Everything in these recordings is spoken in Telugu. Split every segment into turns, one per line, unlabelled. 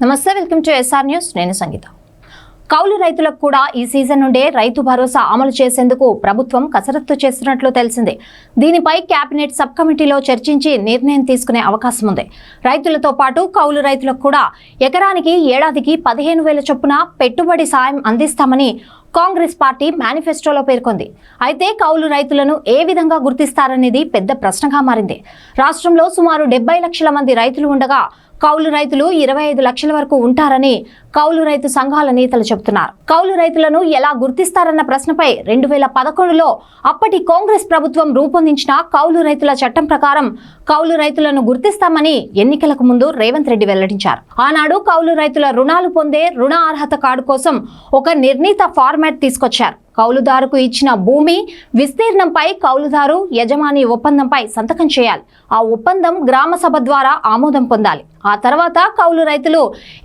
నమస్తే, వెల్కమ్ టు ఎస్ఆర్ న్యూస్. నేను సంగీత. కౌలు రైతులకు కూడా ఈ సీజన్ నుండే రైతు భరోసా అమలు చేసేందుకు ప్రభుత్వం కసరత్తు చేస్తున్నట్లు తెలిసింది. దీనిపై కేబినెట్ సబ్ కమిటీలో చర్చించి నిర్ణయం తీసుకునే అవకాశం ఉంది. రైతులతో పాటు కౌలు రైతులకు కూడా ఎకరానికి ఏడాదికి 15,000 చొప్పున పెట్టుబడి సాయం అందిస్తామని కాంగ్రెస్ పార్టీ మేనిఫెస్టోలో పేర్కొంది. అయితే కౌలు రైతులను ఏ విధంగా గుర్తిస్తారనేది పెద్ద ప్రశ్నగా మారింది. రాష్ట్రంలో సుమారు 70 లక్షల మంది రైతులు ఉండగా కౌలు రైతులు 25 లక్షల వరకు ఉంటారని కౌలు రైతు సంఘాల నేతలు చెబుతున్నారు. కౌలు రైతులను ఎలా గుర్తిస్తారన్న ప్రశ్నపై 2011లో అప్పటి కాంగ్రెస్ ప్రభుత్వం రూపొందించిన కౌలు రైతుల చట్టం ప్రకారం కౌలు రైతులను గుర్తిస్తామని ఎన్నికలకు ముందు రేవంత్ రెడ్డి వెల్లడించారు. ఆనాడు కౌలు రైతుల రుణాలు పొందే రుణ అర్హత కార్డు కోసం ఒక నిర్ణీత ఫార్మాట్ తీసుకొచ్చారు. కౌలుదారుకు ఇచ్చిన భూమి విస్తీర్ణంపై కౌలుదారు యజమాని ఒప్పందంపై సంతకం చేయాలి. ఆ ఒప్పందం గ్రామ సభ ద్వారా ఆమోదం పొందాలి. ఆ తర్వాత కౌలు రైతులు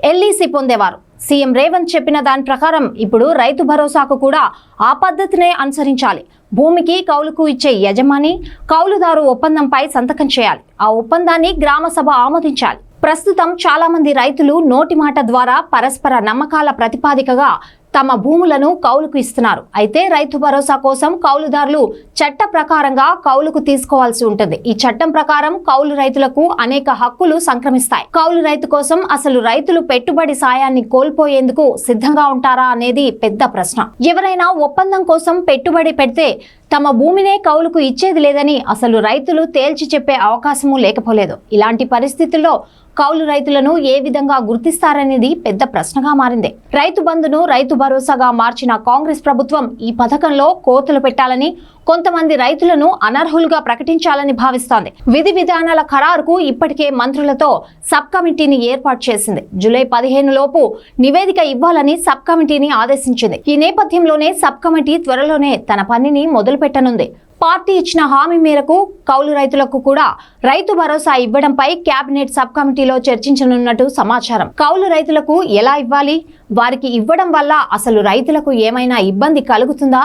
ఎల్ఈసి పొందేవారు. సీఎం రేవంత్ చెప్పిన దాని ప్రకారం ఇప్పుడు రైతు భరోసాకు కూడా ఆ పద్ధతినే అనుసరించాలి. భూమికి కౌలుకు ఇచ్చే యజమాని కౌలుదారు ఒప్పందంపై సంతకం చేయాలి. ఆ ఒప్పందాన్ని గ్రామ సభ ఆమోదించాలి. ప్రస్తుతం చాలా మంది రైతులు నోటి మాట ద్వారా పరస్పర నమ్మకాల ప్రతిపాదికగా తమ భూములను కౌలుకు ఇస్తున్నారు. అయితే రైతు భరోసా కోసం కౌలుదారులు చట్ట ప్రకారంగా కౌలుకు తీసుకోవాల్సి ఉంటుంది. ఈ చట్టం ప్రకారం కౌలు రైతులకు అనేక హక్కులు సంక్రమిస్తాయి. కౌలు రైతు కోసం అసలు రైతులు పెట్టుబడి సాయాన్ని కోల్పోయేందుకు సిద్ధంగా ఉంటారా అనేది పెద్ద ప్రశ్న. ఎవరైనా ఒప్పందం కోసం పెట్టుబడి పెడితే తమ భూమినే కౌలుకు ఇచ్చేది లేదని అసలు రైతులు తేల్చి చెప్పే అవకాశము లేకపోలేదు. ఇలాంటి పరిస్థితుల్లో కౌలు రైతులను ఏ విధంగా గుర్తిస్తారనేది పెద్ద ప్రశ్నగా మారింది. రైతు బంధును రైతు భరోసాగా మార్చిన కాంగ్రెస్ ప్రభుత్వం ఈ పథకంలో కోతలు పెట్టాలని, కొంతమంది రైతులను అనర్హులుగా ప్రకటించాలని భావిస్తోంది. విధి విధానాల ఖరారుకు ఇప్పటికే మంత్రులతో సబ్ కమిటీని ఏర్పాటు చేసింది. జూలై 15 లోపు నివేదిక ఇవ్వాలని సబ్ కమిటీని ఆదేశించింది. ఈ నేపథ్యంలోనే సబ్ కమిటీ త్వరలోనే తన పనిని మొదలు పెట్టనుంది. పార్టీ ఇచ్చిన హామీ మేరకు కౌలు రైతులకు కూడా రైతు భరోసా ఇవ్వడంపై కేబినెట్ సబ్ కమిటీలో చర్చించనున్నట్టు సమాచారం. కౌలు రైతులకు ఎలా ఇవ్వాలి, వారికి ఇవ్వడం వల్ల అసలు రైతులకు ఏమైనా ఇబ్బంది కలుగుతుందా,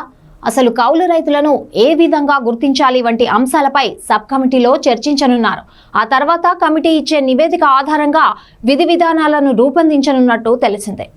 అసలు కౌలు రైతులను ఏ విధంగా గుర్తించాలి వంటి అంశాలపై సబ్ కమిటీలో చర్చించనున్నారు. ఆ తర్వాత కమిటీ ఇచ్చే నివేదిక ఆధారంగా విధి విధానాలను రూపొందించనున్నట్టు తెలిసిందే.